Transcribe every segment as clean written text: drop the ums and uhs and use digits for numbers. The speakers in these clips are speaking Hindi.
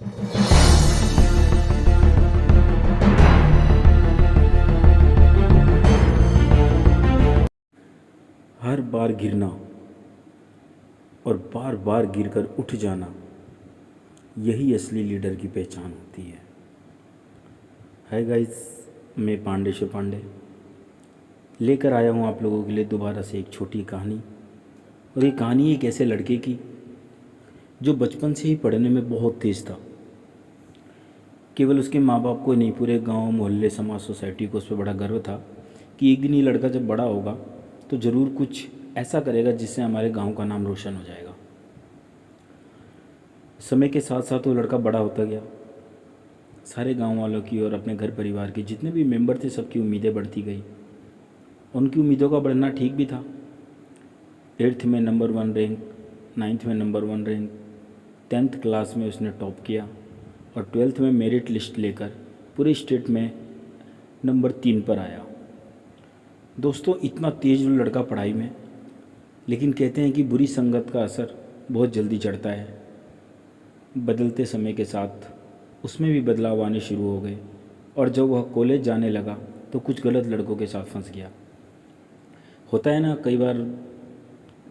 हर बार गिरना और बार बार गिरकर उठ जाना, यही असली लीडर की पहचान होती है। हाय गाइस, मैं पांडे से पांडे लेकर आया हूँ आप लोगों के लिए दोबारा से एक छोटी कहानी। और ये कहानी एक ऐसे लड़के की जो बचपन से ही पढ़ने में बहुत तेज़ था। केवल उसके माँ बाप को नहीं, पूरे गांव, मोहल्ले, समाज, सोसाइटी को उस पर बड़ा गर्व था कि एक दिन ये लड़का जब बड़ा होगा तो ज़रूर कुछ ऐसा करेगा जिससे हमारे गांव का नाम रोशन हो जाएगा। समय के साथ साथ वो लड़का बड़ा होता गया। सारे गांव वालों की और अपने घर परिवार के जितने भी मेंबर थे, सबकी उम्मीदें बढ़ती गई। उनकी उम्मीदों का बढ़ना ठीक भी था। 8th में नंबर 1 रैंक, 9th में नंबर 1 रैंक, 10th क्लास में उसने टॉप किया और 12th में मेरिट लिस्ट लेकर पूरे स्टेट में नंबर 3 पर आया। दोस्तों, इतना तेज़ वो लड़का पढ़ाई में, लेकिन कहते हैं कि बुरी संगत का असर बहुत जल्दी चढ़ता है। बदलते समय के साथ उसमें भी बदलाव आने शुरू हो गए और जब वह कॉलेज जाने लगा तो कुछ गलत लड़कों के साथ फंस गया। होता है ना, कई बार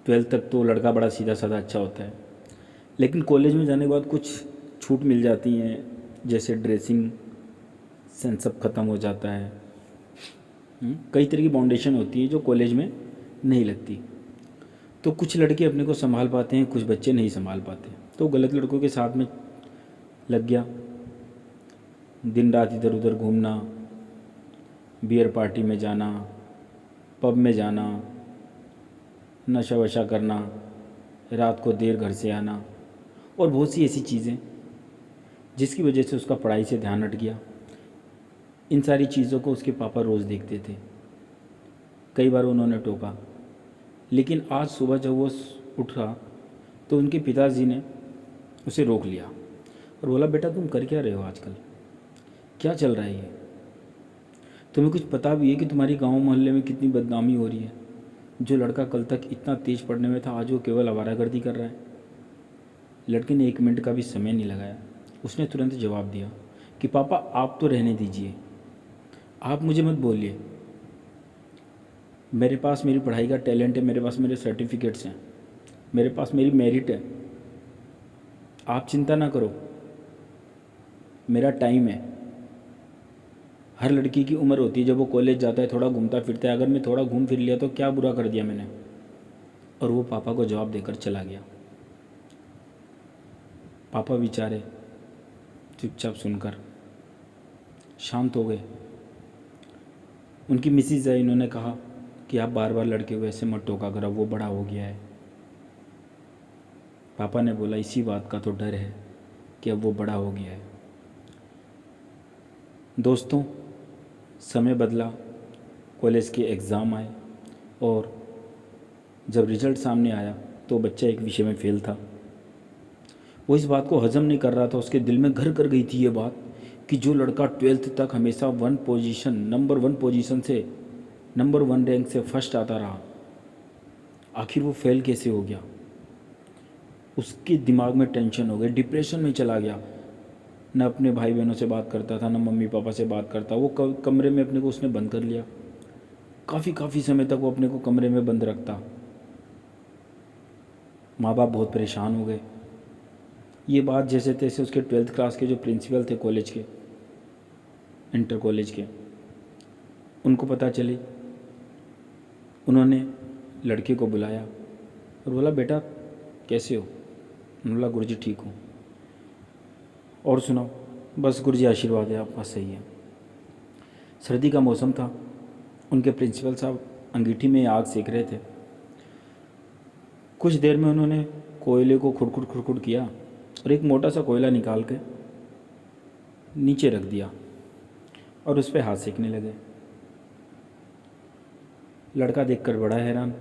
12th तक तो लड़का बड़ा सीधा साधा अच्छा होता है, लेकिन कॉलेज में जाने के बाद कुछ छूट मिल जाती हैं, जैसे ड्रेसिंग सेंस सब ख़त्म हो जाता है। कई तरह की बाउंडेशन होती है जो कॉलेज में नहीं लगती। तो कुछ लड़के अपने को संभाल पाते हैं, कुछ बच्चे नहीं संभाल पाते। तो गलत लड़कों के साथ में लग गया। दिन रात इधर उधर घूमना, बियर पार्टी में जाना, पब में जाना, नशा वशा करना, रात को देर घर से आना और बहुत सी ऐसी चीज़ें जिसकी वजह से उसका पढ़ाई से ध्यान हट गया। इन सारी चीज़ों को उसके पापा रोज़ देखते थे। कई बार उन्होंने टोका, लेकिन आज सुबह जब वो उठा तो उनके पिताजी ने उसे रोक लिया और बोला, बेटा तुम कर क्या रहे हो आजकल, क्या चल रहा है ये? तुम्हें कुछ पता भी है कि तुम्हारी गांव मोहल्ले में कितनी बदनामी हो रही है? जो लड़का कल तक इतना तेज़ पढ़ने में था, आज वो केवल आवारागर्दी कर रहा है। लड़के ने 1 मिनट का भी समय नहीं लगाया। उसने तुरंत जवाब दिया कि पापा आप तो रहने दीजिए, आप मुझे मत बोलिए। मेरे पास मेरी पढ़ाई का टैलेंट है, मेरे पास मेरे सर्टिफिकेट्स हैं, मेरे पास मेरी मेरिट है। आप चिंता ना करो, मेरा टाइम है। हर लड़की की उम्र होती है जब वो कॉलेज जाता है, थोड़ा घूमता फिरता है। अगर मैं थोड़ा घूम फिर लिया तो क्या बुरा कर दिया मैंने? और वो पापा को जवाब देकर चला गया। पापा बेचारे चुपचाप सुनकर शांत हो गए। उनकी मिसिज है, इन्होंने कहा कि आप बार बार लड़के को ऐसे मत टोका करो, वो बड़ा हो गया है। पापा ने बोला, इसी बात का तो डर है कि अब वो बड़ा हो गया है। दोस्तों, समय बदला, कॉलेज के एग्ज़ाम आए और जब रिज़ल्ट सामने आया तो बच्चा एक विषय में फेल था। वो इस बात को हज़म नहीं कर रहा था। उसके दिल में घर कर गई थी ये बात कि जो लड़का 12th तक हमेशा नंबर 1 पोजीशन से, नंबर 1 रैंक से फर्स्ट आता रहा, आखिर वो फेल कैसे हो गया? उसके दिमाग में टेंशन हो गई, डिप्रेशन में चला गया। न अपने भाई बहनों से बात करता था, न मम्मी पापा से बात करता। वो कमरे में अपने को उसने बंद कर लिया। काफ़ी समय तक वो अपने को कमरे में बंद रखता। माँ बाप बहुत परेशान हो गए। ये बात जैसे तैसे उसके 12th क्लास के जो प्रिंसिपल थे कॉलेज के, इंटर कॉलेज के, उनको पता चली। उन्होंने लड़के को बुलाया और बोला, बेटा कैसे हो? उन्होंने बोला, गुरुजी ठीक हूँ। और सुनाओ? बस गुरुजी आशीर्वाद है आपका, सही है। सर्दी का मौसम था। उनके प्रिंसिपल साहब अंगीठी में आग सेक रहे थे। कुछ देर में उन्होंने कोयले को खुड़खुड़ किया और एक मोटा सा कोयला निकाल के नीचे रख दिया और उस पर हाथ सेकने लगे। लड़का देखकर बड़ा हैरान।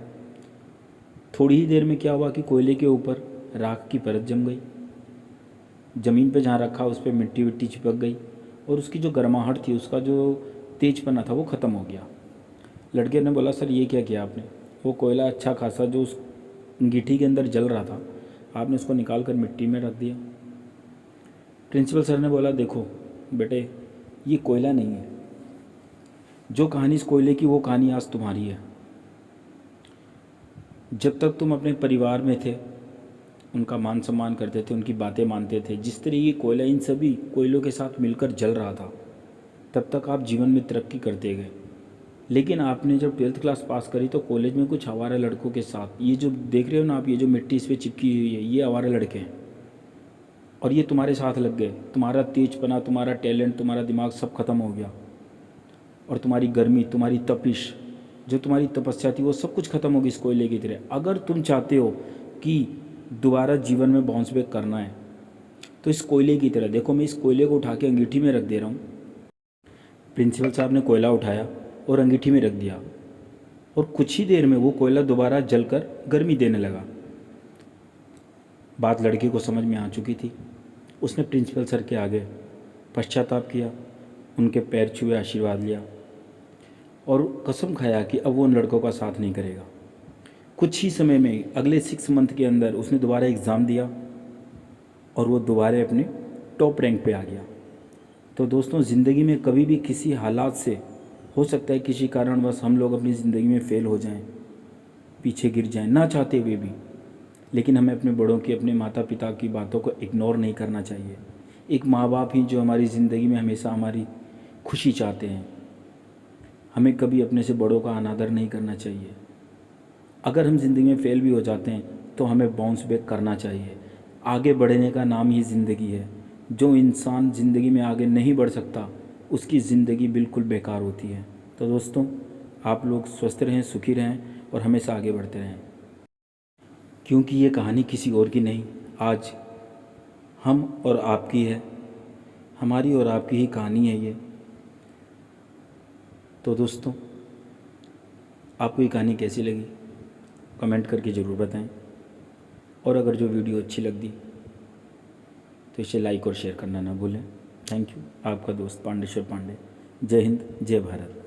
थोड़ी ही देर में क्या हुआ कि कोयले के ऊपर राख की परत जम गई। ज़मीन पे जहाँ रखा उस पर मिट्टी विट्टी चिपक गई और उसकी जो गर्माहट थी, उसका जो तेजपना था, वो ख़त्म हो गया। लड़के ने बोला, सर ये क्या किया आपने? वो कोयला अच्छा खासा जो उस अंगीठी के अंदर जल रहा था, आपने उसको निकाल कर मिट्टी में रख दिया। प्रिंसिपल सर ने बोला, देखो बेटे, ये कोयला नहीं है। जो कहानी इस कोयले की, वो कहानी आज तुम्हारी है। जब तक तुम अपने परिवार में थे, उनका मान सम्मान करते थे, उनकी बातें मानते थे, जिस तरह ये कोयला इन सभी कोयलों के साथ मिलकर जल रहा था, तब तक आप जीवन में तरक्की करते गए। लेकिन आपने जब 12th क्लास पास करी तो कॉलेज में कुछ आवारा लड़कों के साथ, ये जो देख रहे हो ना आप, ये जो मिट्टी इस पर चिपकी हुई है, ये आवारा लड़के हैं। और ये तुम्हारे साथ लग गए। तुम्हारा तेजपना, तुम्हारा टैलेंट, तुम्हारा दिमाग सब खत्म हो गया। और तुम्हारी गर्मी, तुम्हारी तपिश, जो तुम्हारी तपस्या थी, वो सब कुछ खत्म होगी इस कोयले की तरह। अगर तुम चाहते हो कि दोबारा जीवन में बाउंस बैक करना है, तो इस कोयले की तरह देखो, मैं इस कोयले को उठा के अंगीठी में रख दे रहा हूँ। प्रिंसिपल साहब ने कोयला उठाया और अंगीठी में रख दिया, और कुछ ही देर में वो कोयला दोबारा जलकर गर्मी देने लगा। बात लड़के को समझ में आ चुकी थी। उसने प्रिंसिपल सर के आगे पश्चाताप किया, उनके पैर छुए, आशीर्वाद लिया और कसम खाया कि अब वो उन लड़कों का साथ नहीं करेगा। कुछ ही समय में, अगले 6 मंथ के अंदर, उसने दोबारा एग्ज़ाम दिया और वो दोबारा अपने टॉप रैंक पे आ गया। तो दोस्तों, ज़िंदगी में कभी भी किसी हालात से, हो सकता है किसी कारणवश हम लोग अपनी ज़िंदगी में फ़ेल हो जाएं, पीछे गिर जाएं, ना चाहते हुए भी, लेकिन हमें अपने बड़ों की, अपने माता पिता की बातों को इग्नोर नहीं करना चाहिए। एक माँ बाप ही जो हमारी ज़िंदगी में हमेशा हमारी खुशी चाहते हैं। हमें कभी अपने से बड़ों का अनादर नहीं करना चाहिए। अगर हम ज़िंदगी में फ़ेल भी हो जाते हैं तो हमें बाउंस बैक करना चाहिए। आगे बढ़ने का नाम ही ज़िंदगी है। जो इंसान ज़िंदगी में आगे नहीं बढ़ सकता, उसकी ज़िंदगी बिल्कुल बेकार होती है। तो दोस्तों, आप लोग स्वस्थ रहें, सुखी रहें और हमेशा आगे बढ़ते रहें, क्योंकि ये कहानी किसी और की नहीं, आज हम और आपकी है। हमारी और आपकी ही कहानी है ये। तो दोस्तों, आपको ये कहानी कैसी लगी कमेंट करके ज़रूर बताएं, और अगर जो वीडियो अच्छी लग दी तो इसे लाइक और शेयर करना ना भूलें। Thank you. आपका दोस्त पांडेश्वर पांडे। जय हिंद, जय भारत।